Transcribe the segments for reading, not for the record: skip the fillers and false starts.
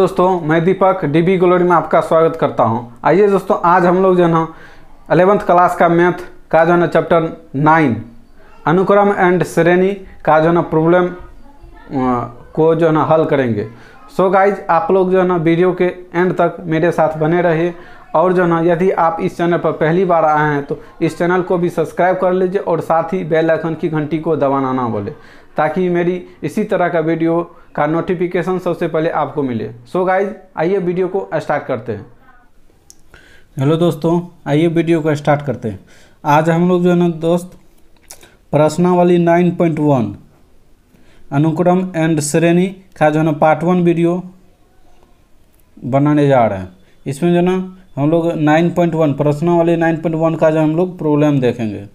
दोस्तों, मैं दीपक dB glory में आपका स्वागत करता हूं। आइए दोस्तों, आज हम लोग जो है ना 11th क्लास का मैथ का जो है ना चैप्टर 9 अनुक्रम एंड श्रेणी का जो है ना प्रॉब्लम को जो है ना हल करेंगे। सो गाइज, आप लोग जो है ना वीडियो के एंड तक मेरे साथ बने रहिए और जो है ना यदि आप इस चैनल पर पहली बार आए हैं तो इस चैनल को भी सब्सक्राइब कर लीजिए और साथ ही बेल आइकन की घंटी को दबाना ना भूलें, ताकि मेरी इसी तरह का वीडियो का नोटिफिकेशन सबसे पहले आपको मिले। सो गाइज, आइए वीडियो को स्टार्ट करते हैं। हेलो दोस्तों, आइए वीडियो को स्टार्ट करते हैं। आज हम लोग जो है ना दोस्त प्रश्नावली 9.1 अनुक्रम एंड श्रेणी का जो है ना पार्ट 1 वीडियो बनाने जा रहे हैं। इसमें जो है ना हम लोग 9.1 प्रश्नावली 9.1 का जो हम लोग प्रॉब्लम देखेंगे।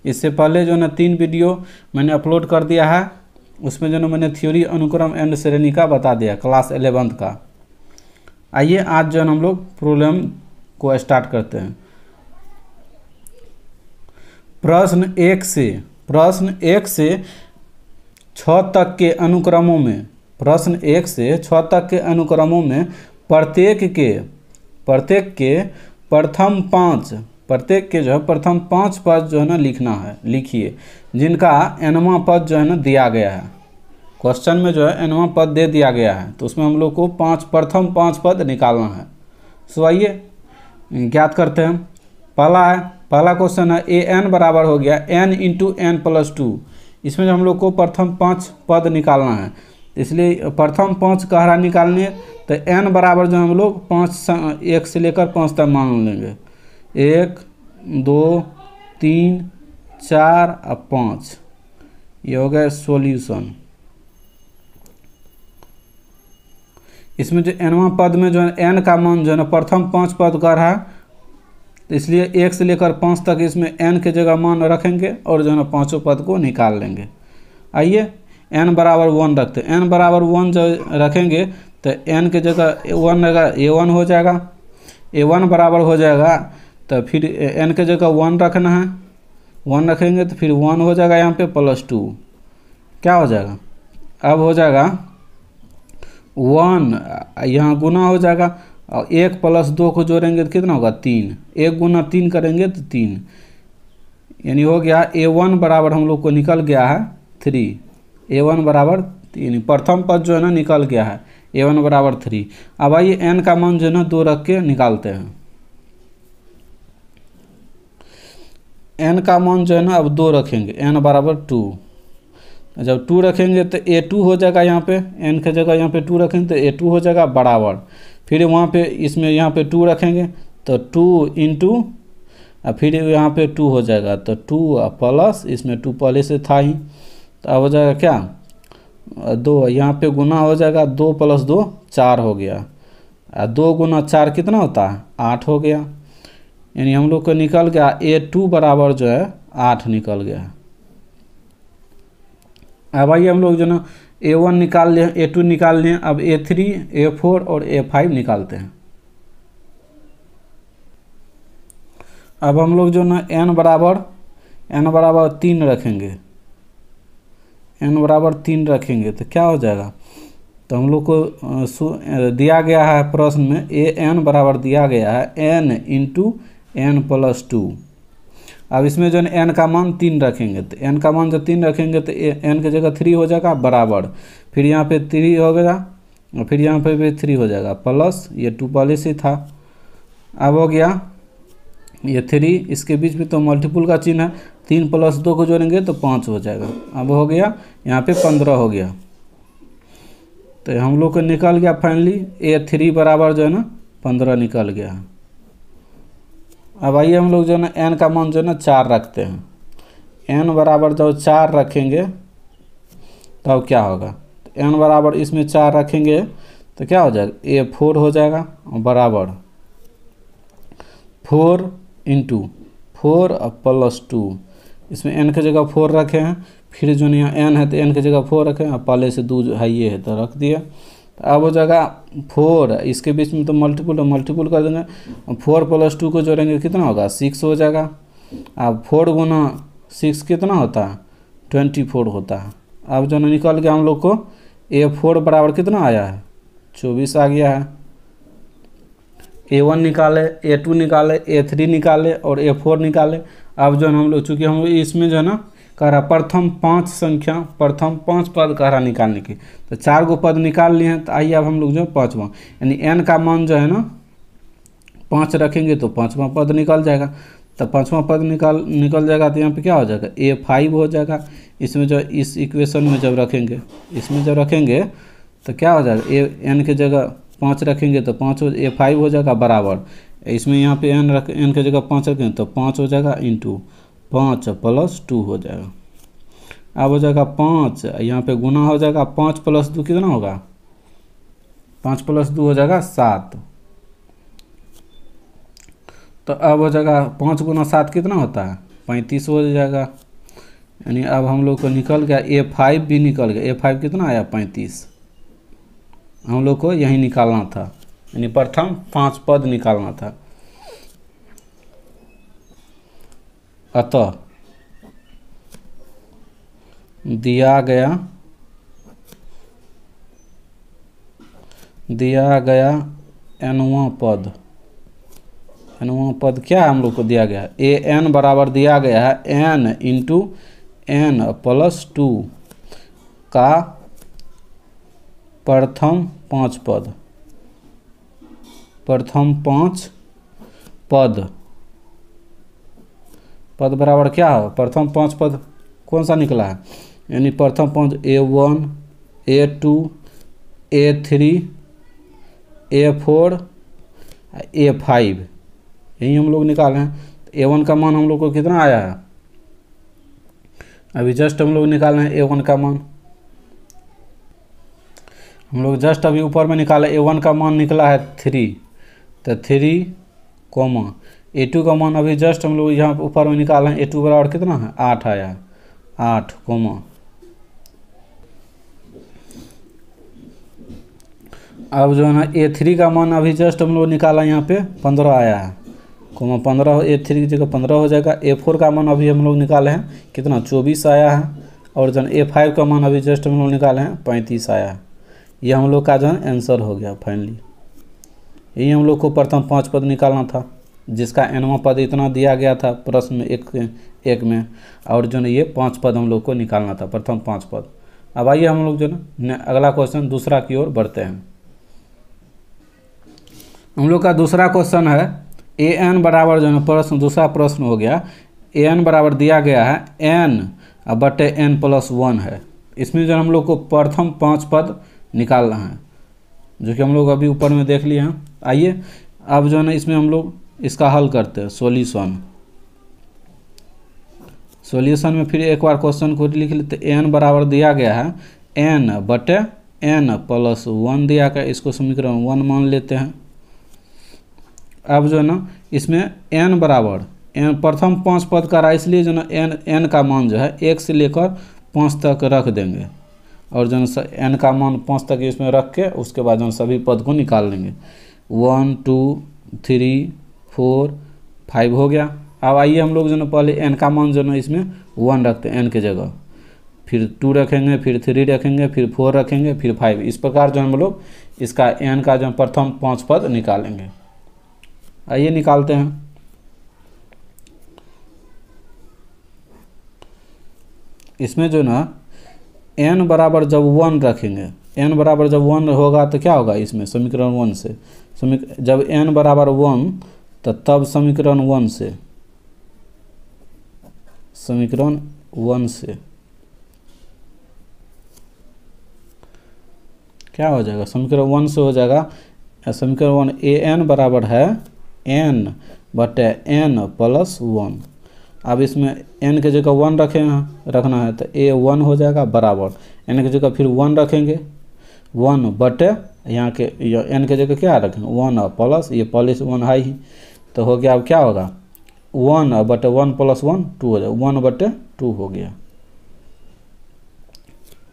इससे पहले जो है ना 3 वीडियो मैंने अपलोड कर दिया है, उसमें जो है मैंने थ्योरी अनुक्रम एंड श्रेणी का बता दिया क्लास 11th का। आइए आज जो है हम लोग प्रॉब्लम को स्टार्ट करते हैं। प्रश्न 1 से 6 तक के अनुक्रमों में प्रत्येक के प्रथम 5 पद जो है ना लिखना है। लिखिए जिनका nवां पद जो है ना दिया गया है। क्वेश्चन में जो है nवां पद दे दिया गया है, तो उसमें हम लोग को प्रथम 5 पद निकालना है। सो आइए ज्ञात करते हैं। पहला क्वेश्चन है an बराबर हो गया n इंटू n प्लस 2। इसमें जो हम लोग को प्रथम 5 पद निकालना है, इसलिए प्रथम 5 कहरा निकालने तो n बराबर जो हम लोग 1 से लेकर 5 तक मान लेंगे। 1 2 3 4 और 5, ये हो गया सॉल्यूशन। इसमें जो nवां पद में जो है n का मान जो है ना प्रथम 5 पद का रहा है, तो इसलिए 1 से लेकर 5 तक इसमें n के जगह मान रखेंगे और जो है ना पाँचों पद को निकाल लेंगे। आइए n बराबर 1 रखते हैं। n बराबर 1 जो रखेंगे तो n के जगह 1 रहेगा, a1 हो जाएगा। a1 बराबर हो जाएगा तो फिर n के जगह 1 रखना है। 1 रखेंगे तो फिर 1 हो जाएगा यहाँ पे प्लस 2। क्या हो जाएगा? अब हो जाएगा 1 यहाँ गुना हो जाएगा और 1 प्लस 2 को जोड़ेंगे तो कितना होगा? 3। 1 गुना 3 करेंगे तो 3, यानी हो गया a1 बराबर हम लोग को निकल गया है 3। a1 बराबर 3, प्रथम पद जो है ना निकल गया है। a1 बराबर 3। अब आइए n का मान जो है ना 2 रख के निकालते हैं। n का मान जो है ना अब 2 रखेंगे, n बराबर 2। जब 2 रखेंगे तो a2 हो जाएगा। यहाँ पे n के जगह यहाँ पे 2 रखेंगे तो a2 हो जाएगा बराबर। फिर वहाँ पे इसमें यहाँ पे 2 रखेंगे तो 2 इंटू फिर यहाँ पे 2 हो जाएगा तो 2 प्लस इसमें 2 पहले से था ही, तो अब हो जाएगा क्या 2। यहाँ पे गुना हो जाएगा, 2 प्लस 2 4 हो गया। 2 गुना 4 कितना होता है? 8 हो गया। यानी हम लोग को निकल गया a2 बराबर जो है 8 निकल गया। अब आइए हम लोग जो ना a1 निकाल लें, a2 निकाल लें। अब a3 a4 और a5 निकालते हैं। अब हम लोग जो ना n बराबर 3 रखेंगे। n बराबर 3 रखेंगे तो क्या हो जाएगा? तो हम लोग को दिया गया है प्रश्न में an बराबर दिया गया है n इंटू n प्लस 2। अब इसमें जो है n का मान 3 रखेंगे, तो n का मान जब 3 रखेंगे तो n के जगह 3 हो जाएगा बराबर। फिर यहाँ पे 3 हो गया और फिर यहाँ पे भी 3 हो जाएगा प्लस ये 2 पहले से था। अब हो गया ये 3, इसके बीच में तो मल्टीपुल का चिन्ह है। 3 प्लस 2 को जोड़ेंगे तो 5 हो जाएगा। अब हो गया यहाँ पे 15 हो गया। तो हम लोग को निकल गया फाइनली a3 बराबर जो है ना 15 निकल गया। अब आइए हम लोग जो है ना n का मान जो है ना 4 रखते हैं। n बराबर जब 4 रखेंगे तब क्या होगा? तो n बराबर इसमें 4 रखेंगे तो क्या हो जाएगा? a4 हो जाएगा बराबर 4 इंटू 4 प्लस 2। इसमें n के जगह 4 रखे हैं, फिर जो यहाँ n है तो n के जगह 4 रखे हैं, पहले से 2 है ये है तो रख दिया। तो अब हो जाएगा 4, इसके बीच में तो मल्टीपुल कर देंगे। 4 प्लस 2 को जोड़ेंगे कितना होगा? 6 हो जाएगा। अब 4 गुना 6 कितना होता है? 24 होता है। अब जो निकल गया हम लोग को A4 बराबर कितना आया है? 24 आ गया है। A1 निकाले, A2 निकाले, A3 निकाले और A4 निकाले। अब जो है हम लोग, चूँकि हम लोग इसमें जो है ना कह रहा प्रथम 5 संख्या, प्रथम 5 पद कह रहा निकालने की, तो 4 गो पद निकाल लिए हैं। तो आइए अब हम लोग जो है 5वां, यानी n का मान जो है ना 5 रखेंगे तो 5वां पद निकल जाएगा। तो 5वां पद निकल जाएगा तो यहाँ पे क्या हो जाएगा, A5 हो जाएगा। इसमें जो इस इक्वेशन में जब रखेंगे, इसमें जब रखेंगे तो क्या हो जाएगा, n के जगह 5 रखेंगे तो 5 A5 हो जाएगा बराबर, इसमें यहाँ पे n के जगह 5 रखेंगे तो 5 हो जाएगा इंटू 5 + 2 हो जाएगा। अब हो जाएगा 5, यहाँ पे गुना हो जाएगा, 5 + 2 कितना होगा, 5 + 2 हो जाएगा 7। तो अब हो जाएगा 5 × 7 कितना होता है, 35 हो जाएगा। यानी अब हम लोग को निकल गया A5 भी निकल गया। A5 कितना आया, 35। हम लोग को यही निकालना था, यानी प्रथम 5 पद निकालना था। अतः दिया गया nवां पद, nवां पद क्या है हम लोग को दिया गया है, an बराबर दिया गया है n × n + 2 का प्रथम 5 पद, प्रथम 5 पद बराबर क्या हो, प्रथम 5 पद कौन सा निकला है, यानी प्रथम 5 A1 A2 A3 A4 A5, यही हम लोग निकाले हैं। तो A1 का मान हम लोग को कितना आया है, अभी जस्ट हम लोग निकाले हैं A1 का मान, हम लोग जस्ट अभी ऊपर में निकाले। A1 का मान निकला है 3, तो 3, A2 का मान अभी जस्ट हम लोग यहाँ ऊपर में निकाले हैं। A2 बराबर कितना है, 8 आया है, 8, अब जो है ना A3 का मान अभी जस्ट हम लोग निकाला, यहाँ पे 15 आया है, 15, A3 की जगह 15 हो जाएगा। A4 का मान अभी हम लोग निकाले हैं कितना, 24 आया है। और जो A5 का मान अभी जस्ट हम लोग निकाले हैं 35 आया है। ये हम लोग का जो है आंसर हो गया फाइनली। यही हम लोग को प्रथम 5 पद निकालना था, जिसका nवां पद इतना दिया गया था प्रश्न एक में, और जो है ये 5 पद हम लोग को निकालना था, प्रथम 5 पद। अब आइए हम लोग जो है अगला क्वेश्चन दूसरा की ओर बढ़ते हैं। हम लोग का दूसरा क्वेश्चन है an बराबर जो है प्रश्न, दूसरा प्रश्न हो गया, an बराबर दिया गया है n/n+1 है। इसमें जो हम लोग को प्रथम 5 पद निकालना है, जो कि हम लोग अभी ऊपर में देख लिए हैं। आइए अब जो है ना इसमें हम लोग इसका हल करते हैं, सॉल्यूशन में फिर एक बार क्वेश्चन को लिख लेते। n बराबर दिया गया है n/n+1 दिया गया, इसको समीकरण 1 मान लेते हैं। अब जो है ना इसमें n बराबर प्रथम 5 पद का रहा, इसलिए जो ना n का मान जो है 1 से लेकर 5 तक रख देंगे, और जो n का मान 5 तक इसमें रख के उसके बाद जो सभी पद को निकाल लेंगे। 1 2 3 4 5 हो गया। अब आइए हम लोग जो ना पहले n का मान जो ना इसमें 1 रखते हैं n के जगह, फिर 2 रखेंगे, फिर 3 रखेंगे, फिर 4 रखेंगे, फिर 5। इस प्रकार जो हम लोग इसका n का जो प्रथम 5 पद निकालेंगे। आइए निकालते हैं। इसमें जो ना n बराबर जब 1 रखेंगे, n बराबर जब 1 होगा तो क्या होगा, इसमें समीकरण 1 से जब n बराबर 1 तो तब समीकरण 1 से क्या हो जाएगा, समीकरण 1 से हो जाएगा समीकरण 1 an बराबर है n/n+1। अब इसमें n के जगह 1 रखना है तो a1 हो जाएगा बराबर, n के जगह फिर 1 रखेंगे, 1 यहाँ के n के जगह क्या रखेंगे 1 प्लस, ये प्लस 1 है ही, तो हो गया। अब क्या होगा 1/1 + 1 2 हो जाएगा, 1/2 हो गया।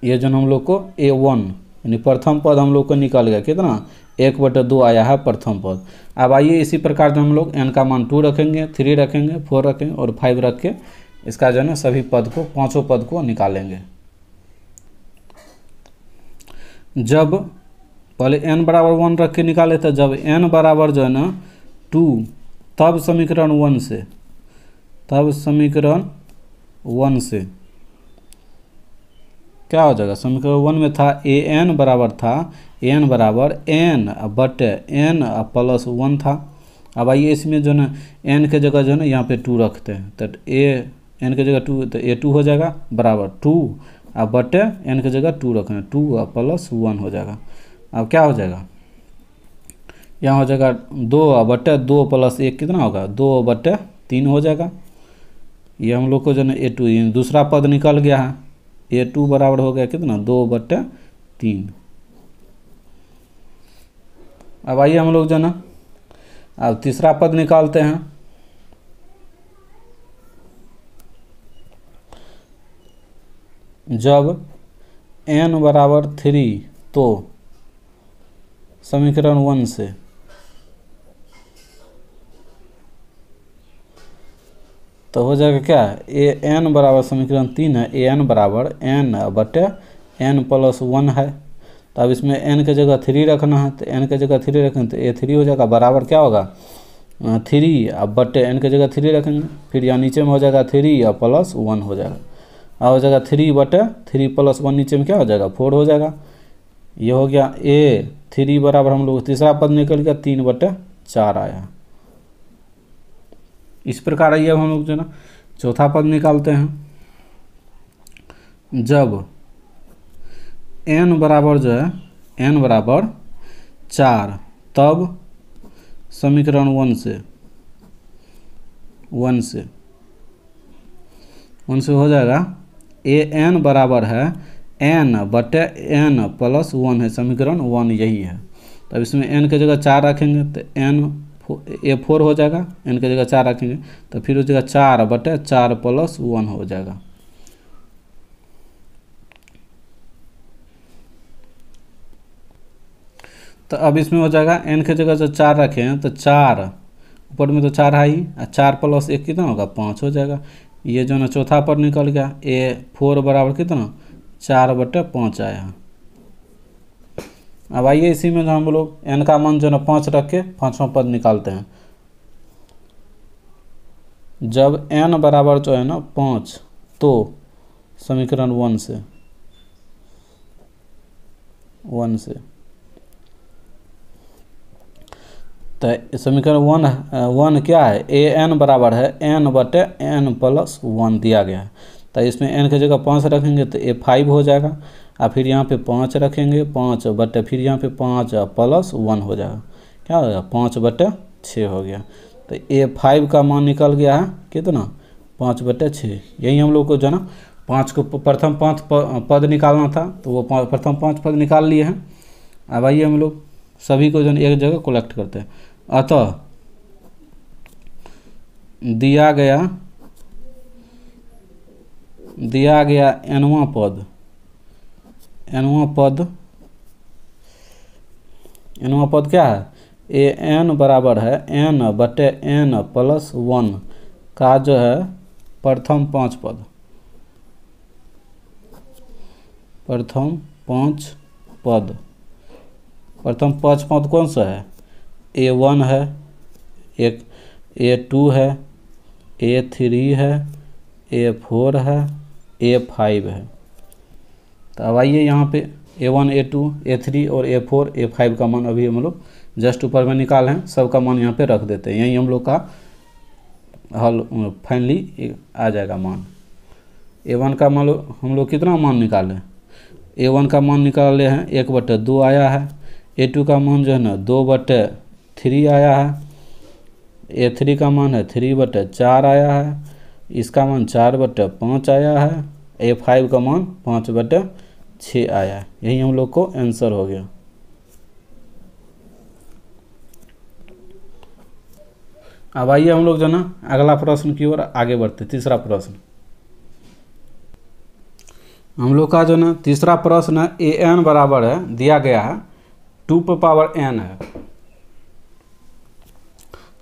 ये जो हम लोग को a1 यानी प्रथम पद हम लोग को निकल गया, कितना 1/2 आया है प्रथम पद। अब आइए इसी प्रकार जो हम लोग n का मान 2 रखेंगे, 3 रखेंगे, 4 रखेंगे और 5 रख के इसका जो है सभी पद को, पांचों पद को निकालेंगे। जब पहले n बराबर 1 रख के निकाले, तो जब n बराबर जो है ना 2, तब समीकरण 1 से, तब समीकरण 1 से क्या हो जाएगा, समीकरण 1 में था an बराबर था, an बराबर n बटे n प्लस 1 था। अब आइए इसमें जो ना n के जगह जो है ना यहाँ पे 2 रखते हैं, तो n के जगह 2, तो a2 हो जाएगा बराबर 2 अब बटे n के जगह 2 रखना, 2 प्लस 1 हो जाएगा। अब क्या हो जाएगा, यहाँ हो जाएगा 2 बटे 2 प्लस 1 कितना होगा, 2 बटे 3 हो जाएगा। ये हम लोग को जो ना a2 दूसरा पद निकल गया है, a2 बराबर हो गया कितना, 2 बटे 3। अब आइए हम लोग जो ना अब तीसरा पद निकालते हैं। जब n बराबर 3, तो समीकरण 1 से तो हो जाएगा क्या, an बराबर समीकरण 3 है, an बराबर n बटे n प्लस 1 है। तो अब इसमें n के जगह 3 रखना है, तो n के जगह 3 रखेंगे तो a3 हो जाएगा बराबर क्या होगा 3 अब बटे n के जगह 3 रखेंगे, फिर यहाँ नीचे में हो जाएगा 3 प्लस 1 हो जाएगा। अब हो जाएगा 3 बटे 3 प्लस 1, नीचे में क्या हो जाएगा 4 हो जाएगा। ये हो गया a3 बराबर हम लोग तीसरा पद निकल गया 3 बटे 4 आया। इस प्रकार आइए अब हम लोग जो ना चौथा पद निकालते हैं। जब n बराबर जो है n बराबर 4, तब समीकरण 1 से हो जाएगा an बराबर है n बटे n प्लस 1 है, समीकरण 1 यही है। तब इसमें n के जगह 4 रखेंगे तो a4 हो जाएगा, n के जगह 4 रखेंगे तो फिर हो जाएगा 4 बटे 4 प्लस 1 हो जाएगा। तो अब इसमें हो जाएगा n के जगह जो 4 रखे हैं तो 4 ऊपर में तो 4 है ही, 4 प्लस 1 कितना होगा 5 हो जाएगा। ये जो ना चौथा पर निकल गया, a4 बराबर कितना 4 बटे 5 आया। अब आइए इसी में जो हम लोग n का मान जो ना 5 रख के पांचवा पद निकालते हैं। जब n बराबर जो है ना 5, तो समीकरण 1 से तो समीकरण 1 क्या है, an बराबर है n बटे n प्लस 1 दिया गया है। तो इसमें n के जगह 5 रखेंगे तो a5 हो जाएगा, और फिर यहाँ पे 5 रखेंगे 5 बटे फिर यहाँ पे 5 प्लस 1 हो जाएगा, क्या हो जाएगा 5 बटे 6 हो गया। तो a5 का मान निकल गया है कितना 5 बटे 6। यही हम लोग को जो ना 5 को प्रथम 5 पद निकालना था, तो वो प्रथम 5 पद निकाल लिए हैं। अब आइए हम लोग सभी को जो एक जगह कलेक्ट करते हैं। अतः दिया गया nवां पद क्या है, an बराबर है n बटे n प्लस 1 का जो है प्रथम 5 पद, प्रथम 5 पद कौन सा है, a1 है, एक a2 है, a3 है, a4 है, a5 है। तो अब आइए यहाँ पे a1 a2 a3 और a4 a5 का मान अभी हम लोग जस्ट ऊपर में निकाल हैं, सबका मान यहाँ पे रख देते हैं, यही हम लोग का हल फाइनली आ जाएगा मान। a1 का मान हम लोग कितना मान निकाले, a1 का मान निकाले हैं 1 बटे 2 आया है, a2 का मान जो है ना 2 बटे 3 आया है, a3 का मान है 3 बटे 4 आया है, इसका मान 4 बटे 5 आया है, a5 का मान 5 बटे 6 आया है। यही हम लोग को आंसर हो गया। अब आइए हम लोग जो ना अगला प्रश्न की ओर आगे बढ़ते। तीसरा प्रश्न हम लोग का जो ना तीसरा प्रश्न an बराबर है दिया गया है 2 पर पावर n है।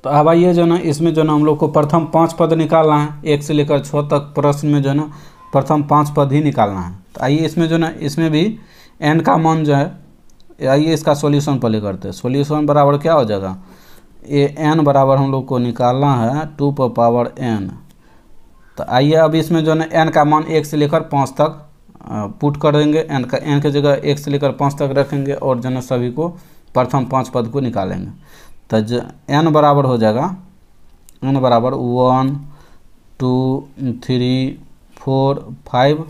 तो अब आइए जो ना इसमें जो ना हम लोग को प्रथम 5 पद निकालना है, 1 से लेकर 6 तक प्रश्न में जो ना प्रथम 5 पद ही निकालना है। तो आइए इसमें जो ना इसमें भी n का मान जो है आइए इसका सॉल्यूशन पहले करते हैं। सॉल्यूशन बराबर क्या हो जाएगा, ए एन बराबर हम लोग को निकालना है 2 पर पावर एन। तो आइए अब इसमें जो है एन का मान 1 से लेकर 5 तक पुट कर देंगे। एन की जगह 1 से लेकर 5 तक रखेंगे और जो है सभी को प्रथम 5 पद को निकालेंगे। तो एन बराबर हो जाएगा, एन बराबर 1 2 3 4 5।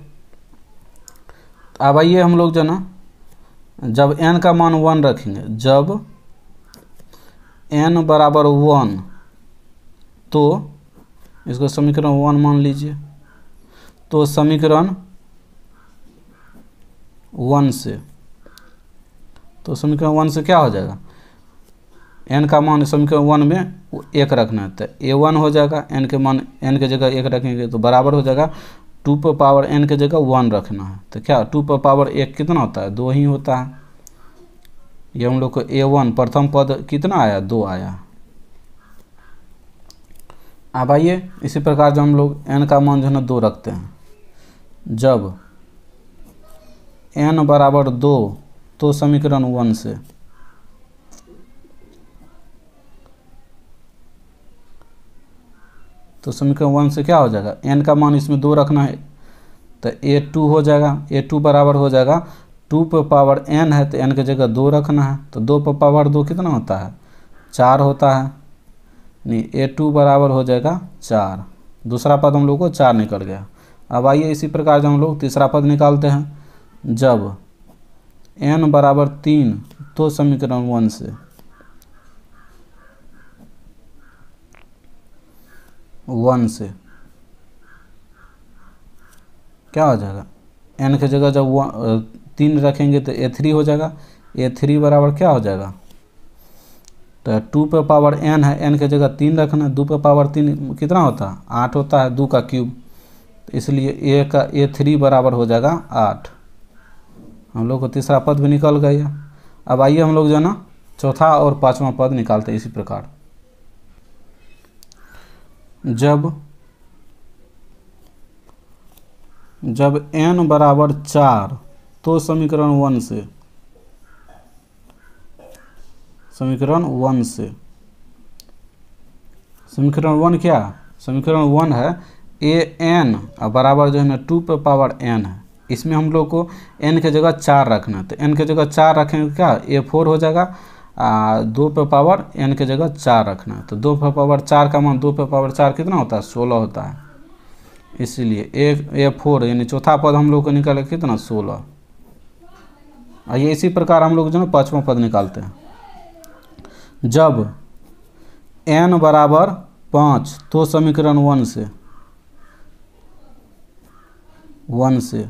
अब आइए हम लोग जो ना जब n का मान 1 रखेंगे, जब n बराबर 1 तो इसको समीकरण 1 मान लीजिए। तो समीकरण 1 से, तो समीकरण 1 से क्या हो जाएगा, n का मान समीकरण 1 में 1 रखना है तो a1 हो जाएगा। n के मान n के जगह 1 रखेंगे तो बराबर हो जाएगा 2 पर पावर n के जगह 1 रखना है। तो क्या 2 पर पावर 1 कितना होता है, 2 ही होता है। ये हम लोग को a1 प्रथम पद कितना आया, 2 आया। अब आइए इसी प्रकार जब हम लोग n का मान जो है ना 2 रखते हैं, जब n बराबर 2 तो समीकरण 1 से, तो समीकरण 1 से क्या हो जाएगा, n का मान इसमें 2 रखना है तो a2 हो जाएगा। a2 बराबर हो जाएगा 2 पर पावर n है तो n की जगह 2 रखना है। तो 2 पर पावर 2 कितना होता है, 4 होता है। नहीं, a2 बराबर हो जाएगा 4। दूसरा पद हम लोग को 4 निकल गया। अब आइए इसी प्रकार जब हम लोग तीसरा पद निकालते हैं, जब n बराबर 3 तो समीकरण 1 से, 1 से क्या हो जाएगा, n की जगह जब 3 रखेंगे तो a3 हो जाएगा। a3 बराबर क्या हो जाएगा, तो 2 पे पावर n है, n की जगह 3 रखना है। 2 पे पावर 3 कितना होता है, 8 होता है, 2 का क्यूब। तो इसलिए a3 बराबर हो जाएगा 8। हम लोग को तीसरा पद भी निकल गया। अब आइए हम लोग जो है ना चौथा और पांचवा पद निकालते हैं इसी प्रकार। जब n बराबर 4 तो समीकरण 1 से, समीकरण 1 से, समीकरण 1 क्या, समीकरण 1 है an बराबर जो है ना 2 पे पावर n है। इसमें हम लोग को n की जगह 4 रखना है। तो n की जगह 4 रखेंगे क्या, a4 हो जाएगा। 2 पे पावर n की जगह 4 रखना है। तो 2 पे पावर 4 का मान 2 पे पावर 4 कितना होता है, 16 होता है। इसीलिए a4 यानी चौथा पद हम लोग को निकाले कितना, 16। आइए इसी प्रकार हम लोग जो है पांचवा पद निकालते हैं। जब n बराबर 5 तो समीकरण 1 से, 1 से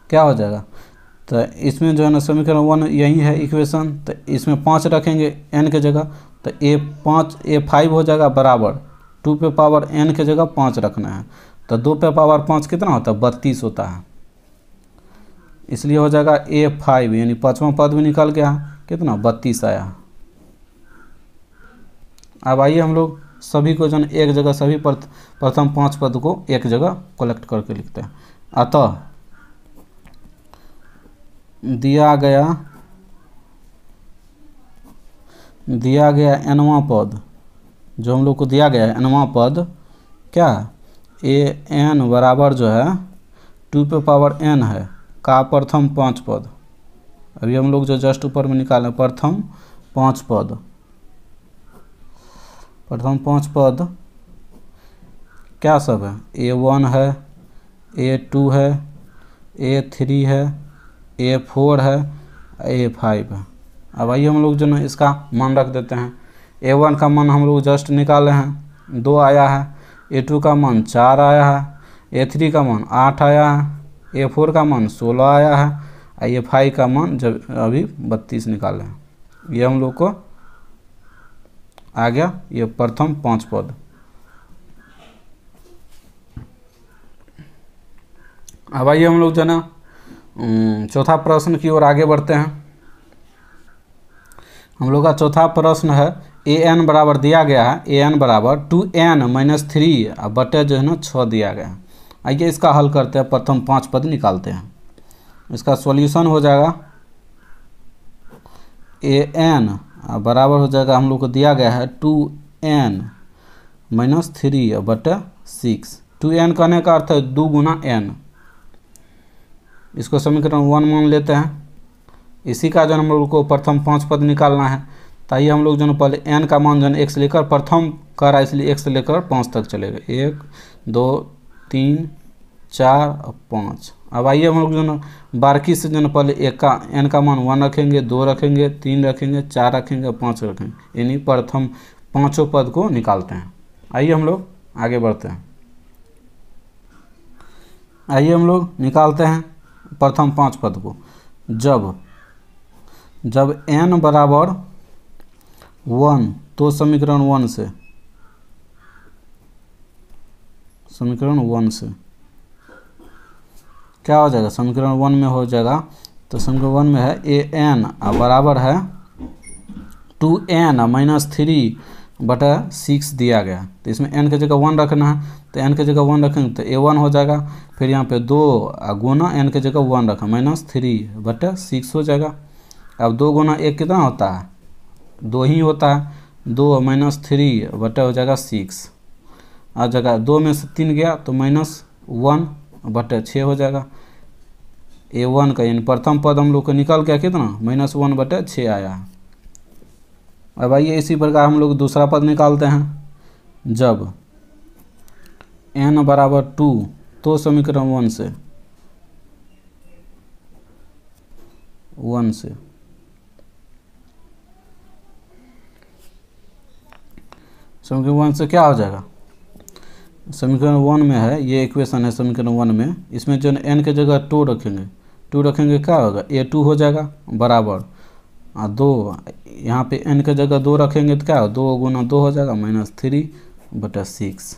क्या हो जाएगा, तो इसमें जो है ना समीकरण 1 यही है इक्वेशन। तो इसमें 5 रखेंगे n के जगह, तो a5 हो जाएगा बराबर 2 पे पावर n के जगह 5 रखना है। तो 2 पे पावर 5 कितना होता है, 32 होता है। इसलिए हो जाएगा a5 यानी पांचवा पद भी निकल गया, कितना 32 आया। अब आइए हम लोग सभी को जो एक जगह सभी प्रथम 5 पद को एक जगह कलेक्ट करके लिखते हैं। अतः दिया गया nवां पद, जो हम लोग को दिया गया है nवां पद क्या है, an बराबर जो है 2 पे पावर n है का प्रथम 5 पद। अभी हम लोग जो जस्ट ऊपर में निकाले प्रथम 5 पद, प्रथम 5 पद क्या सब है, a1 है, a2 है, a3 है, a4 है, a5 है। अब आइए हम लोग जो है इसका मान रख देते हैं। a1 का मान हम लोग जस्ट निकाले हैं, 2 आया है। a2 का मान 4 आया है। a3 का मान 8 आया है। a4 का मान 16 आया है। a5 का मान जब अभी 32 निकाले हैं। ये हम लोग को आ गया ये प्रथम 5 पद। अब आइए हम लोग जो है ना चौथा प्रश्न की ओर आगे बढ़ते हैं। हम लोग का चौथा प्रश्न है an बराबर दिया गया है, an बराबर 2n-3 बटे जो है ना 6 दिया गया है। आइए इसका हल करते हैं, प्रथम 5 पद निकालते हैं। इसका सॉल्यूशन हो जाएगा an बराबर हो जाएगा, हम लोग को दिया गया है 2n माइनस 3 बटे 6। 2n कहने का अर्थ है 2 गुना n। इसको समीकरण 1 मान लेते हैं। इसी का जो हम लोग को प्रथम 5 पद निकालना है, ताइए हम लोग जो पहले n का मान जो है 1 से लेकर, प्रथम कर रहा है इसलिए 1 से लेकर 5 तक चलेगा। 1 2 3 4 और 5। अब आइए हम लोग जो ना बारकी से जो ना पहले एक का n का मान 1 रखेंगे, 2 रखेंगे, 3 रखेंगे, 4 रखेंगे, 5 रखेंगे, यानी प्रथम 5 पद को निकालते हैं। आइए हम लोग आगे बढ़ते हैं। आइए हम लोग निकालते हैं प्रथम 5 पद को। जब n बराबर 1 तो समीकरण 1 से, समीकरण 1 से क्या हो जाएगा, समीकरण 1 में हो जाएगा। तो समीकरण 1 में है an बराबर है 2n माइनस 3 बटा 6 दिया गया। तो इसमें n की जगह 1 रखना है, तो n की जगह 1 रखेंगे तो a1 हो जाएगा। फिर यहाँ पे 2 गुना n की जगह 1 रखा माइनस 3 बटा 6 हो जाएगा। अब 2 गुना 1 कितना होता है, 2 ही होता है। 2 माइनस 3 बटा हो जाएगा 6। आ जगह 2 में से 3 गया तो माइनस 1 बटे 6 हो जाएगा। a1 का यानी प्रथम पद हम लोग को निकल गया कितना, माइनस 1 बटे 6 आया। अब आइए इसी प्रकार हम लोग दूसरा पद निकालते हैं। जब n बराबर 2 तो समीकरण 1 से समीकरण 1 से क्या हो जाएगा, समीकरण 1 में है, ये इक्वेशन है समीकरण 1 में। इसमें जो n के जगह 2 रखेंगे, 2 रखेंगे क्या होगा, a2 हो जाएगा बराबर 2। यहाँ पे n के जगह 2 रखेंगे तो क्या हो, 2 गुना 2 हो जाएगा माइनस 3 बटा 6।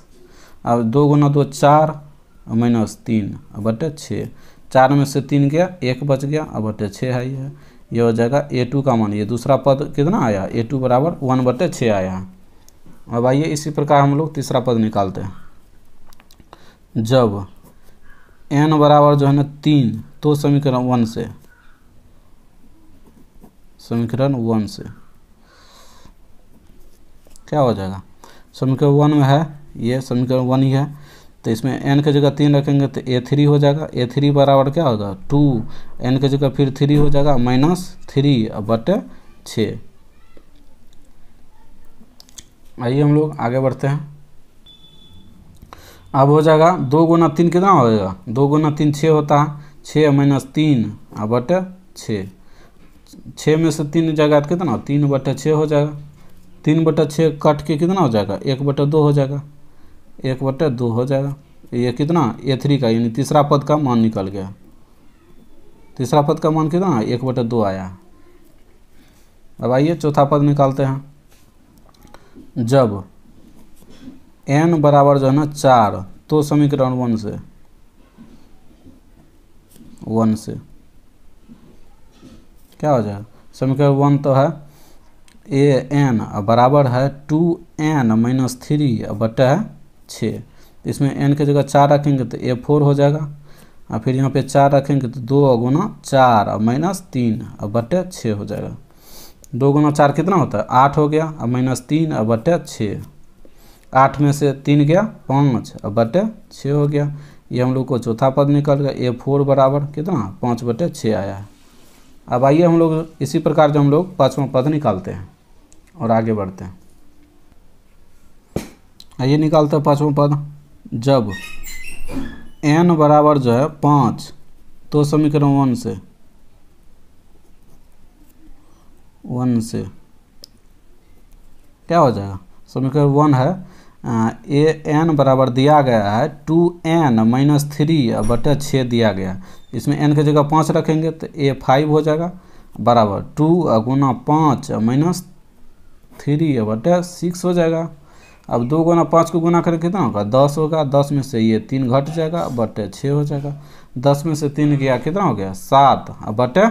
अब 2 गुना 2 4 माइनस 3 बटे 6। 4 में से 3 गया, 1 बच गया, अब बटे 6 है ये हो जाएगा a2 का मान। ये दूसरा पद कितना आया, a2 बराबर 1 बटे 6 आया। अब आइए इसी प्रकार हम लोग तीसरा पद निकालते हैं। जब n बराबर जो है ना 3 तो समीकरण 1 से, समीकरण 1 से क्या हो जाएगा, समीकरण 1 में है, ये समीकरण 1 ही है। तो इसमें n की जगह 3 रखेंगे तो a3 हो जाएगा। a3 बराबर क्या होगा 2, n की जगह फिर 3 हो जाएगा माइनस 3 बटे 6। आइए हम लोग आगे बढ़ते हैं। अब हो जाएगा 2 गुना 3 कितना होएगा, 2 गुना 3 6 होता है। 6 माइनस 3 बटे 6। 6 में से 3 जाएगा तो कितना, 3 बटे 6 हो जाएगा। 3 बटे 6 कट के कितना हो जाएगा, 1 बटे 2 हो जाएगा। 1 बटे 2 हो जाएगा। ये कितना, a3 का यानी तीसरा पद का मान निकल गया। तीसरा पद का मान कितना, 1 बटे 2 आया। अब आइए चौथा पद निकालते हैं। जब n बराबर जो है ना 4 तो समीकरण 1 से क्या हो जाएगा, समीकरण 1 तो है an बराबर है 2n माइनस 3 बटे 6। इसमें n की जगह 4 रखेंगे तो a4 हो जाएगा। और फिर यहाँ पे 4 रखेंगे तो 2 गुना 4 माइनस 3 बटे 6 हो जाएगा। 2 गुना 4 कितना होता है, 8 हो गया, और माइनस 3 बटे 6। 8 में से 3 गया, 5 बटे 6 हो गया। ये हम लोग को चौथा पद निकल गया। a4 बराबर कितना, 5 बटे 6 आया। अब आइए हम लोग इसी प्रकार जो हम लोग पाँचवां पद निकालते हैं और आगे बढ़ते हैं। आइए निकालते हैं पाँचवां पद। जब n बराबर जो है 5 तो समीकरण 1 से क्या हो जाएगा, समीकरण 1 है an बराबर दिया गया है 2n माइनस 3 बटे 6 दिया गया। इसमें n की जगह 5 रखेंगे तो a5 हो जाएगा बराबर 2 गुना 5 माइनस 3 बटे 6 हो जाएगा। अब 2 गुना 5 को गुना करके कितना होगा, 10 होगा। 10 में से ये 3 घट जाएगा बटे 6 हो जाएगा। 10 में से 3 गया कितना हो गया, 7 बटे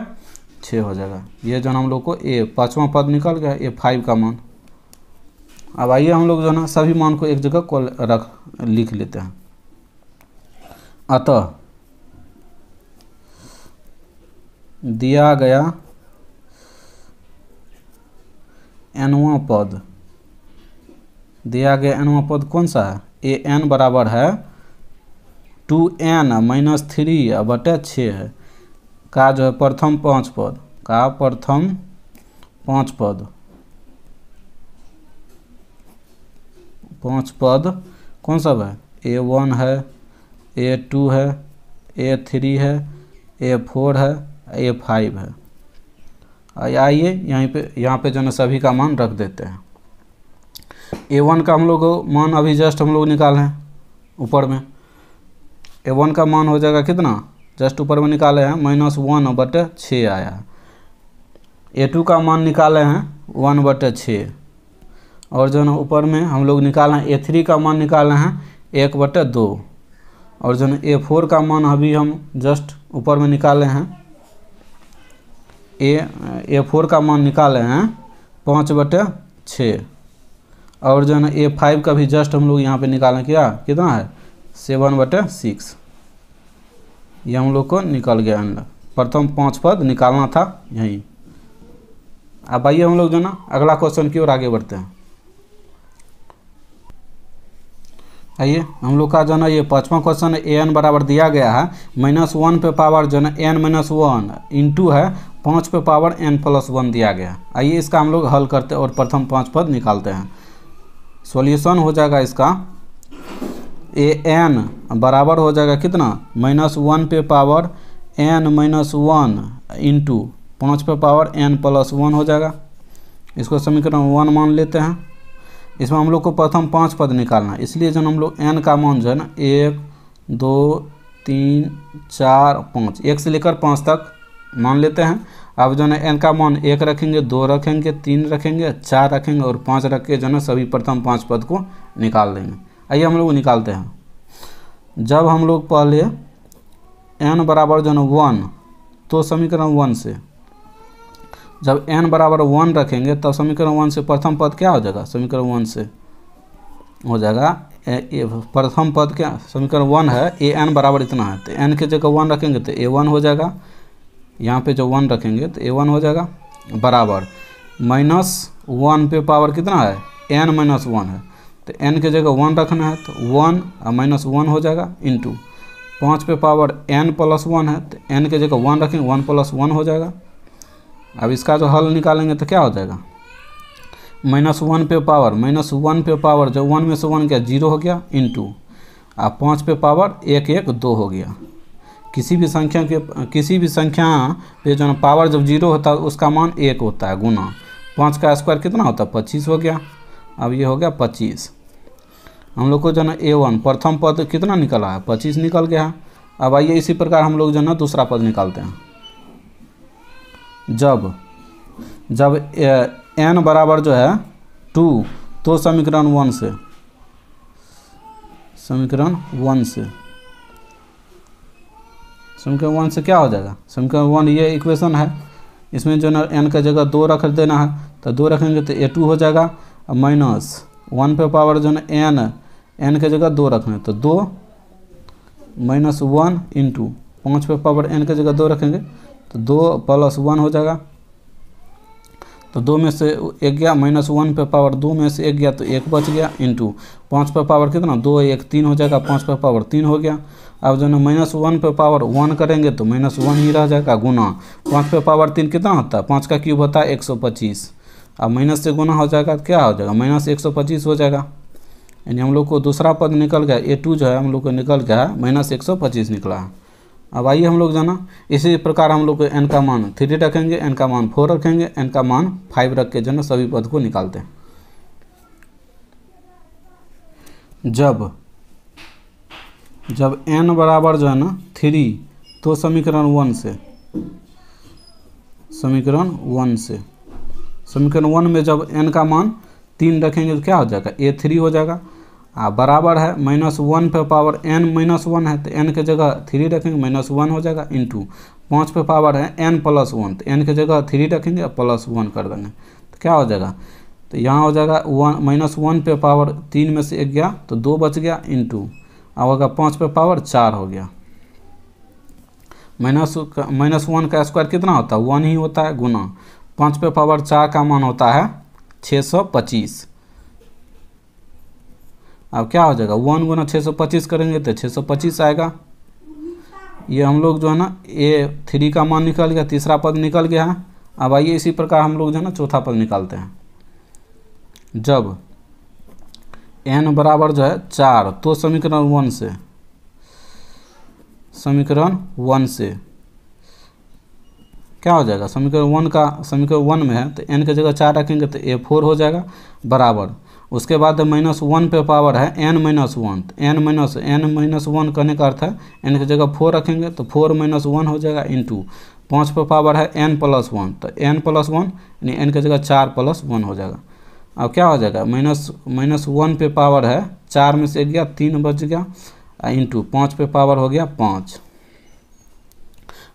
6 हो जाएगा। ये जो हम लोग को पाँचवां पद निकल गया a5 का मान। अब आइए हम लोग जो है ना सभी मान को एक जगह लिख लेते हैं। अतः दिया गया nवां पद दिया गया nवां पद कौन सा है, ए n बराबर है 2n - 3 बटे 6 है का जो है प्रथम 5 पद का प्रथम 5 पद कौन सा है, A1 है, A2 है, A3 है, A4 है, A5 है। आइए यहाँ पे जो है सभी का मान रख देते हैं। A1 का हम लोग मान अभी जस्ट हम लोग निकाले हैं ऊपर में। A1 का मान हो जाएगा कितना, जस्ट ऊपर में निकाले हैं -1 बटे 6 आया। A2 का मान निकाले हैं 1 बटे 6 और जो है ऊपर में हम लोग निकाले हैं A3 का मान निकाले हैं 1 बटे 2 और जो है A4 का मान अभी हम जस्ट ऊपर में निकाले हैं A4 का मान निकाले हैं 5 बटे 6 और जो है A5 का भी जस्ट हम लोग यहाँ पे निकालें क्या कितना है 7 बटे 6। ये हम लोग को निकल गया प्रथम 5 पद निकालना था यहीं। अब आइए हम लोग जो ना अगला क्वेश्चन की ओर आगे बढ़ते हैं। आइए हम लोग का जो ना ये 5वां क्वेश्चन है, an बराबर दिया गया है -1 पे पावर जो है n - 1 इंटू है 5 पे पावर n+1 दिया गया। आइए इसका हम लोग हल करते हैं और प्रथम 5 पद निकालते हैं। सॉल्यूशन हो जाएगा इसका an बराबर हो जाएगा कितना -1 पे पावर n - 1 इंटू 5 पे पावर n+1 हो जाएगा। इसको समीकरण 1 मान लेते हैं। इसमें हम लोग को प्रथम 5 पद निकालना है, इसलिए जो हम लोग n का मान जो है ना 1 2 3 4 5 1 से लेकर 5 तक मान लेते हैं। अब जो है n का मान 1 रखेंगे, 2 रखेंगे, 3 रखेंगे, 4 रखेंगे और 5 रख के जो है सभी प्रथम 5 पद को निकाल देंगे। आइए हम लोग निकालते हैं। जब हम लोग पहले n बराबर जो है 1 तो समीकरण 1 से जब n बराबर 1 रखेंगे तब समीकरण 1 से प्रथम पद क्या हो जाएगा, समीकरण 1 से हो जाएगा प्रथम पद क्या समीकरण 1 है an बराबर इतना है तो n के जगह 1 रखेंगे तो a1 हो जाएगा। यहाँ पे जो 1 रखेंगे तो a1 हो जाएगा बराबर -1 पे पावर कितना है n - 1 है तो n के जगह 1 रखना है तो 1 और -1 हो जाएगा इंटू 5 पे पावर n+1 है तो n के जगह 1 रखेंगे 1+1 हो जाएगा। अब इसका जो हल निकालेंगे तो क्या हो जाएगा -1 पे पावर जब 1 में से 1 क्या 0 हो गया इंटू 5 पे पावर 1 1 2 हो गया। किसी भी संख्या पे जो पावर जब 0 होता है उसका मान 1 होता है गुना 5 का स्क्वायर कितना होता है 25 हो गया। अब ये हो गया 25। हम लोग को जो है a1 प्रथम पद कितना निकला है 25 निकल गया है। अब आइए इसी प्रकार हम लोग जो है दूसरा पद निकालते हैं। जब n बराबर जो है 2 तो समीकरण 1 से क्या हो जाएगा समीकरण 1 ये इक्वेशन है। इसमें जो है n का जगह 2 रख देना है तो 2 रखेंगे तो a2 हो जाएगा। -1 पे पावर जो है n के जगह 2 रखना है तो 2 -1 इंटू 5 पे पावर n के जगह 2 रखेंगे तो 2+1 हो जाएगा। तो 2 में से 1 गया -1 पे पावर 2 में से 1 गया तो 1 बच गया इंटू 5 पे पावर कितना 2 1 3 हो जाएगा 5 पे पावर 3 हो गया। अब जो है -1 पे पावर 1 करेंगे तो -1 ही रह जाएगा गुना 5 पे पावर 3 कितना होता है 5 का क्यूब होता है 125। अब माइनस से गुना हो जाएगा तो क्या हो जाएगा -125 हो जाएगा। यानी हम लोग को दूसरा पद निकल गया a2 जो है हम लोग को निकल गया है -125 निकला है। अब आइए हम लोग जो है ना इसी प्रकार हम लोग n का मान 3 रखेंगे, n का मान 4 रखेंगे, n का मान 5 रख के जो है सभी पद को निकालते हैं। जब n बराबर जो है ना 3 तो समीकरण 1 में जब n का मान 3 रखेंगे तो क्या हो जाएगा a3 हो जाएगा। बराबर है -1 पे पावर n-1 है तो n के जगह 3 रखेंगे -1 हो जाएगा इंटू 5 पे पावर है n+1 तो n के जगह 3 रखेंगे +1 कर देंगे तो क्या हो जाएगा तो यहाँ हो जाएगा -1 पे पावर 3 में से 1 गया तो 2 बच गया इंटू अब होगा 5 पे पावर 4 हो गया। -1 का स्क्वायर कितना होता है 1 ही होता है गुना 5 पे पावर 4 का मान होता है 625। अब क्या हो जाएगा 1 गुना 625 करेंगे तो 625 आएगा। ये हम लोग जो है ना A3 का मान निकल गया, तीसरा पद निकल गया है। अब आइए इसी प्रकार हम लोग जो है ना चौथा पद निकालते हैं। जब n बराबर जो है 4 तो समीकरण 1 से क्या हो जाएगा, समीकरण 1 में है तो n की जगह 4 रखेंगे तो A4 हो जाएगा बराबर। उसके बाद -1 पे पावर है n -1, तो n -1 करने का अर्थ है n की जगह 4 रखेंगे तो 4 - 1 हो जाएगा इंटू 5 पे पावर है n + 1, तो n + 1 यानी n की जगह 4 + 1 हो जाएगा। अब क्या हो जाएगा -1 पे पावर है 4 में से गया 3 बच गया इंटू 5 पे पावर हो गया 5।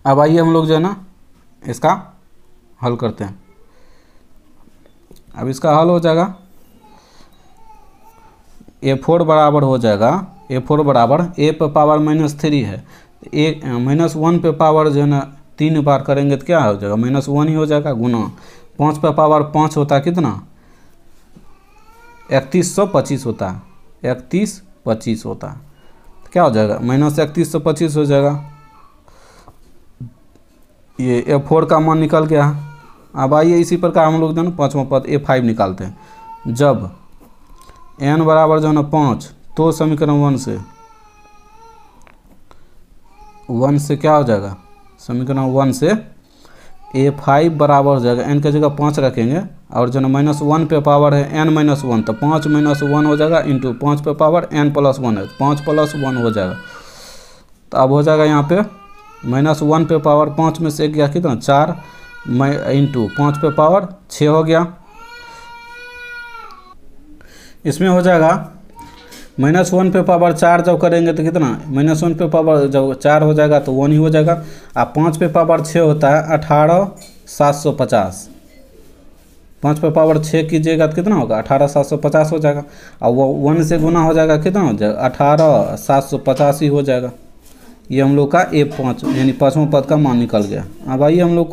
अब आइए हम लोग जो है ना इसका हल करते हैं। अब इसका हल हो जाएगा A4 बराबर हो जाएगा, A4 बराबर A पे पावर -3 है, -1 पे पावर जो है ना 3 बार करेंगे तो क्या हो जाएगा -1 ही हो जाएगा गुना 5 पे पावर 5 होता है कितना 3125 होता है, 3125 होता है तो क्या हो जाएगा -3125 हो जाएगा। ये A4 का मान निकल गया। अब आइए इसी प्रकार हम लोग जो है ना पाँचवा पद A5 निकालते हैं। जब n बराबर जो है ना 5 तो समीकरण 1 से क्या हो जाएगा, समीकरण 1 से A5 बराबर हो जाएगा, n की जगह 5 रखेंगे और जो है -1 पे पावर है n -1 तो 5 - 1 हो जाएगा इंटू 5 पे पावर n + 1 है 5 + 1 हो जाएगा। तो अब हो जाएगा यहाँ पे -1 पे पावर 5 में से गया कितना 4 इंटू 5 पे पावर 6 हो गया। इसमें हो जाएगा -1 पे पावर 4 जब करेंगे तो कितना -1 पे पावर जब 4 हो जाएगा तो 1 ही हो जाएगा। अब 5 पे पावर 6 होता है 18750, 5 पे पावर 6 कीजिएगा तो कितना होगा 18750 हो जाएगा। अब वो 1 से गुना हो जाएगा कितना हो जाएगा 18750 ही हो जाएगा। ये हम लोग का A5 यानी पाँचवें पद का मान निकल गया। अब आइए हम लोग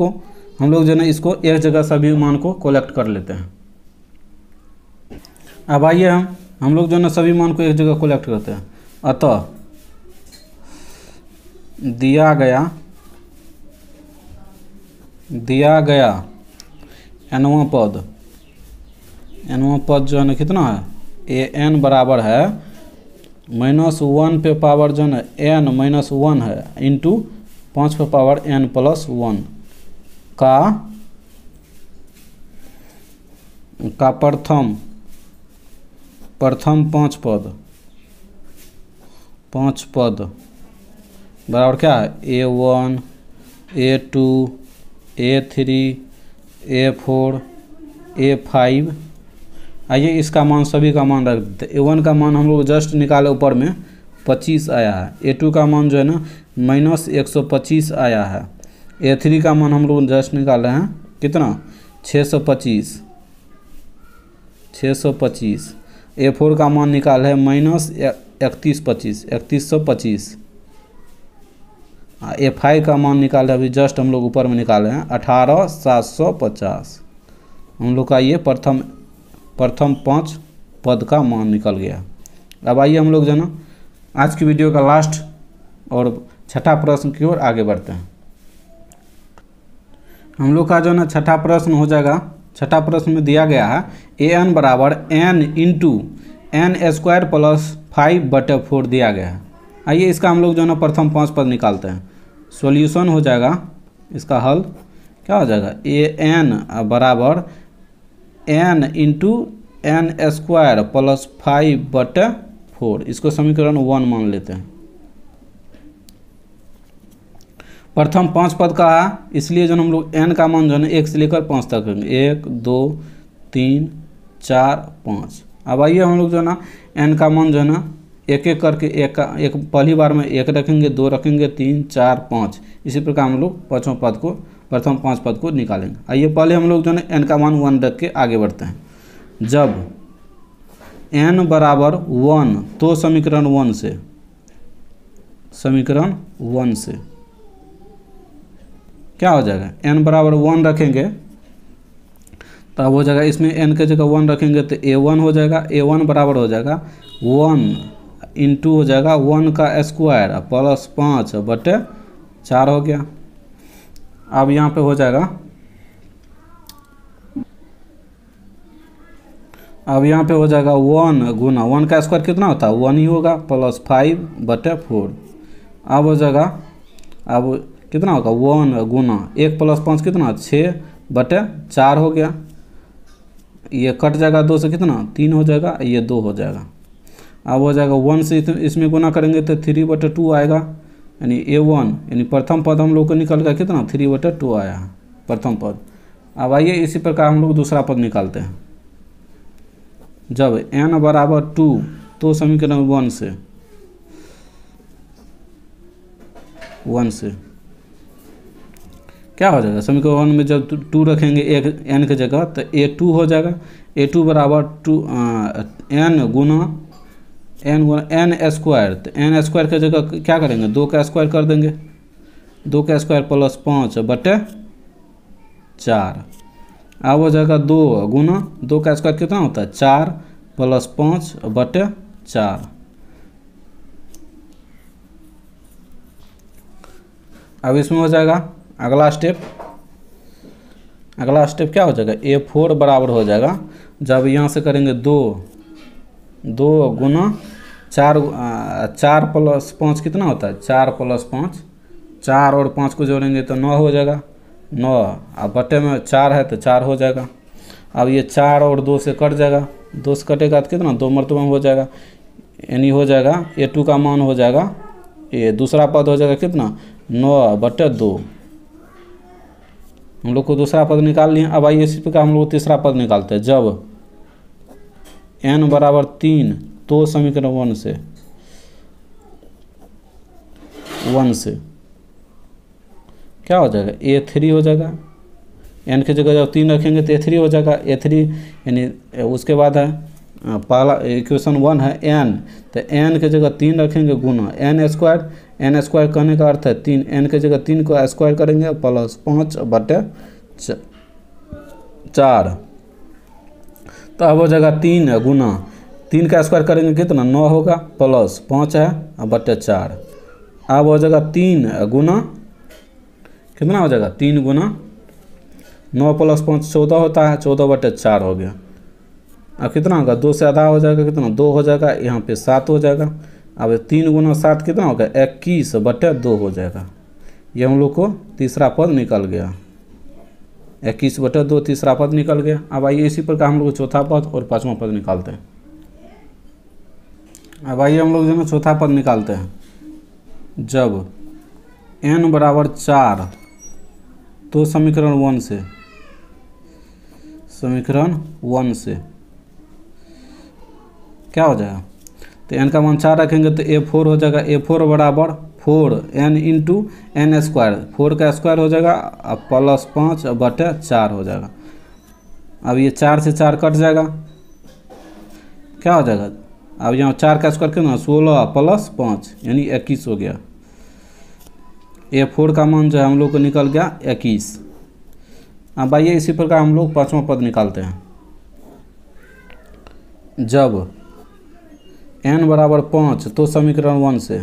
जो है ना इसको एक जगह सभी मान को कलेक्ट कर लेते हैं। अब आइए हम लोग जो है ना सभी मान को एक जगह कलेक्ट करते हैं। अतः दिया गया nवां पद जो है ना कितना है an बराबर है -1 पे पावर जो है ना n - 1 है इंटू 5 पे पावर n + 1 का प्रथम 5 पद बराबर क्या है A1 A2 A3 A4 A5। आइए इसका मान सभी का मान रख देते। A1 का मान हम लोग जस्ट निकाले ऊपर में 25 आया है। A2 का मान जो है ना -125 आया है। A3 का मान हम लोग जस्ट निकाले हैं कितना 625। A4 का मान निकाले है -3125। A5 का मान निकाले अभी जस्ट हम लोग ऊपर में निकाले हैं 18750। हम लोग का ये प्रथम 5 पद का मान निकल गया। अब आइए हम लोग जो है ना आज की वीडियो का लास्ट और छठा प्रश्न की ओर आगे बढ़ते हैं। हम लोग का जो है ना छठा प्रश्न हो जाएगा। छठा प्रश्न में दिया गया है an बराबर n इंटू n² + 5/4 दिया गया है। आइए इसका हम लोग जो है ना प्रथम 5 पद निकालते हैं। सॉल्यूशन हो जाएगा, इसका हल क्या हो जाएगा an बराबर n इंटू n² + 5/4। इसको समीकरण 1 मान लेते हैं। प्रथम 5 पद का है इसलिए जो हम लोग n का मान जो है ना 1 से लेकर 5 तक करेंगे 1 2 3 4 5। अब आइए हम लोग जो है ना n का मान जो है ना एक एक करके एक पहली बार में 1 रखेंगे 2 रखेंगे 3 4 5। इसी प्रकार हम लोग प्रथम 5 पद को निकालेंगे। आइए पहले हम लोग जो है n का मान 1 रख के आगे बढ़ते हैं। जब n बराबर 1 तो समीकरण 1 से क्या हो जाएगा n बराबर 1 रखेंगे तो अब हो जाएगा, इसमें n के जगह 1 रखेंगे तो a1 हो जाएगा। a1 बराबर हो जाएगा 1 इंटू हो जाएगा 1 का स्क्वायर प्लस 5/4 हो गया। अब यहाँ पे हो जाएगा, अब यहाँ पे हो जाएगा 1 गुना 1 का स्क्वायर कितना होता है 1 ही होगा, प्लस 5/4। अब हो जाएगा, अब कितना होगा 1 गुना 1 प्लस 5 कितना 6/4 हो गया। ये कट जाएगा 2 से कितना 3 हो जाएगा, ये 2 हो जाएगा। अब हो जाएगा 1 से इसमें गुना करेंगे तो 3/2 आएगा, यानी a1 यानी प्रथम पद हम लोग को निकल गया कितना 3/2 आया प्रथम पद। अब आइए इसी प्रकार हम लोग दूसरा पद निकालते हैं। जब n बराबर 2 तो समीकरण 1 से क्या हो जाएगा, समीकरण 1 में जब 2 रखेंगे एक n की जगह तो a2 हो जाएगा। a2 बराबर n गुना n स्क्वायर, तो n स्क्वायर की जगह क्या करेंगे 2 का स्क्वायर कर देंगे, 2 का स्क्वायर प्लस 5/4। अब हो जाएगा 2 गुना 2 का स्क्वायर कितना होता है 4 प्लस 5/4। अब इसमें हो जाएगा अगला स्टेप क्या हो जाएगा a4 बराबर हो जाएगा, जब यहाँ से करेंगे 2 गुना 4 प्लस 5 कितना होता है 4 प्लस 5, 4 और 5 को जोड़ेंगे तो 9 हो जाएगा 9। अब बटे में 4 है तो 4 हो जाएगा। अब ये 4 और 2 से कट जाएगा, 2 से कटेगा तो कितना 2 मरतबा में हो जाएगा, यानी हो जाएगा a2 का मान हो जाएगा, ये दूसरा पद हो जाएगा कितना 9/2। हम लोग को दूसरा पद निकाल लिए। अब आइए इसी प्रकार हम लोग तीसरा पद निकालते हैं। जब n बराबर 3 तो समीकरण 1 से क्या हो जाएगा a3 हो जाएगा। n की जगह जब 3 रखेंगे तो a3 हो जाएगा। a3 यानी उसके बाद है पहला इक्वेशन 1 है n, तो n की जगह 3 रखेंगे गुना n स्क्वायर कहने का अर्थ है 3, n की जगह 3 को स्क्वायर करेंगे प्लस 5/4। तो अब हो जाएगा 3 गुना 3 का स्क्वायर करेंगे कितना 9 होगा, प्लस 5 है /4। अब हो जाएगा 3 गुना कितना हो जाएगा 3 गुना 9 प्लस 5 14 होता है, 14/4 हो गया। अब कितना होगा 2 से आधा हो जाएगा कितना 2 हो जाएगा, यहाँ पे 7 हो जाएगा। अब 3 गुना 7 कितना होगा 21/2 हो जाएगा। ये हम लोग को तीसरा पद निकल गया, 21/2 तीसरा पद निकल गया। अब आइए इसी प्रकार हम लोग चौथा पद और पांचवा पद निकालते हैं। अब आइए हम लोग जो है चौथा पद निकालते हैं। जब n बराबर 4 तो समीकरण 1 से क्या हो जाएगा, तो n का मान 4 रखेंगे तो a4 हो जाएगा। a4 बराबर 4n इंटू n स्क्वायर, 4 का स्क्वायर हो जाएगा प्लस 5/4 हो जाएगा। अब ये 4 से 4 कट जाएगा, क्या हो जाएगा, अब यहाँ 4 का स्क्वायर कितना 16 प्लस 5 यानी 21 हो गया। a4 का मान जो है हम लोग को निकल गया 21। अब आइए इसी प्रकार हम लोग पांचवा पद निकालते हैं। जब n बराबर 5 तो समीकरण 1 से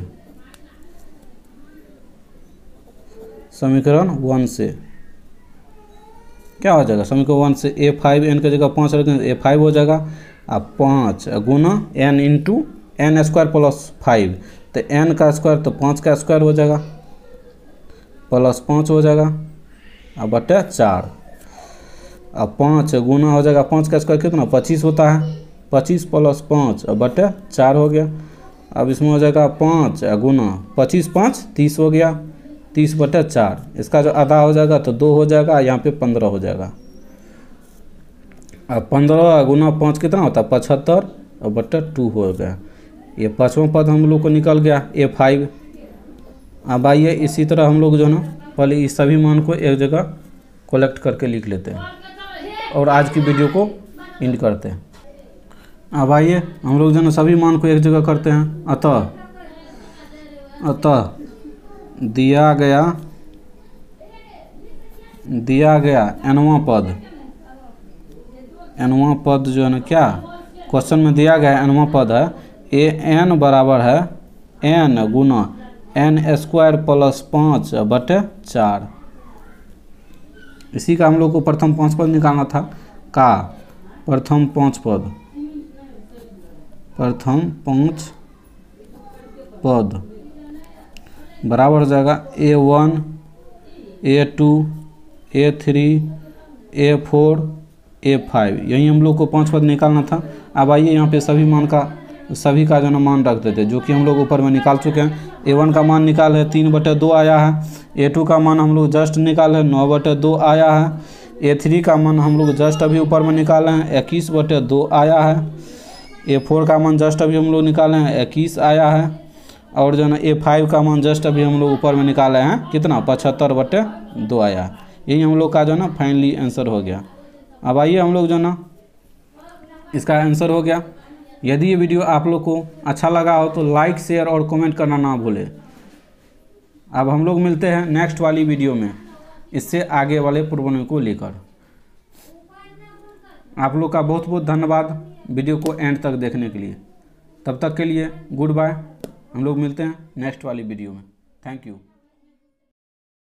क्या हो जाएगा, समीकरण 1 से a5 n की जगह 5 रखेंगे a5 हो जाएगा। अब 5 गुना n into n square plus 5, तो n का स्क्वायर तो 5 का स्क्वायर हो जाएगा प्लस 5 हो जाएगा /4। अब 5 गुना हो जाएगा 5 का स्क्वायर कितना 25 होता है, 25 प्लस 5/4 हो गया। अब इसमें हो जाएगा 5 गुना 25 5 30 हो गया, 30/4। इसका जो आधा हो जाएगा तो 2 हो जाएगा, यहाँ पे 15 हो जाएगा। अब 15 गुना 5 कितना होता है 75/2 हो गया। ये पाँचवा पद हम लोग को निकल गया a5। अब आइए इसी तरह हम लोग जो ना पहले इस सभी मान को एक जगह कलेक्ट करके लिख लेते हैं और आज की वीडियो को एंड करते हैं। अब आइए हम लोग जो ना सभी मान को एक जगह करते हैं। अतः दिया गया nवां पद nवां पद जो है ना क्या क्वेश्चन में दिया गया है nवां पद है ए एन बराबर है एन गुना n² प्लस 5/4। इसी का हम लोग को प्रथम 5 पद निकालना था का प्रथम 5 पद बराबर हो जाएगा A1 A2 A3 A4 A5। यही हम लोग को 5 पद निकालना था। अब आइए यहाँ पे सभी का जो ना मान रख देते जो कि हम लोग ऊपर में निकाल चुके हैं। A1 का मान निकाल है 3/2 आया है। A2 का मान हम लोग जस्ट निकाल है 9/2 आया है। A3 का मान हम लोग जस्ट अभी ऊपर में निकाले हैं 21/2 आया है। A4 का मान जस्ट अभी हम लोग निकाले हैं 21 आया है। और जो ना A5 का मान जस्ट अभी हम लोग ऊपर में निकाले हैं कितना 75/2 आया है। यही हम लोग का जो ना फाइनली आंसर हो गया। अब आइए हम लोग जो ना इसका आंसर हो गया। यदि ये वीडियो आप लोग को अच्छा लगा हो तो लाइक शेयर और कमेंट करना ना भूलें। अब हम लोग मिलते हैं नेक्स्ट वाली वीडियो में इससे आगे वाले प्रॉब्लम को लेकर। आप लोग का बहुत बहुत धन्यवाद वीडियो को एंड तक देखने के लिए। तब तक के लिए गुड बाय। हम लोग मिलते हैं नेक्स्ट वाली वीडियो में। Thank you.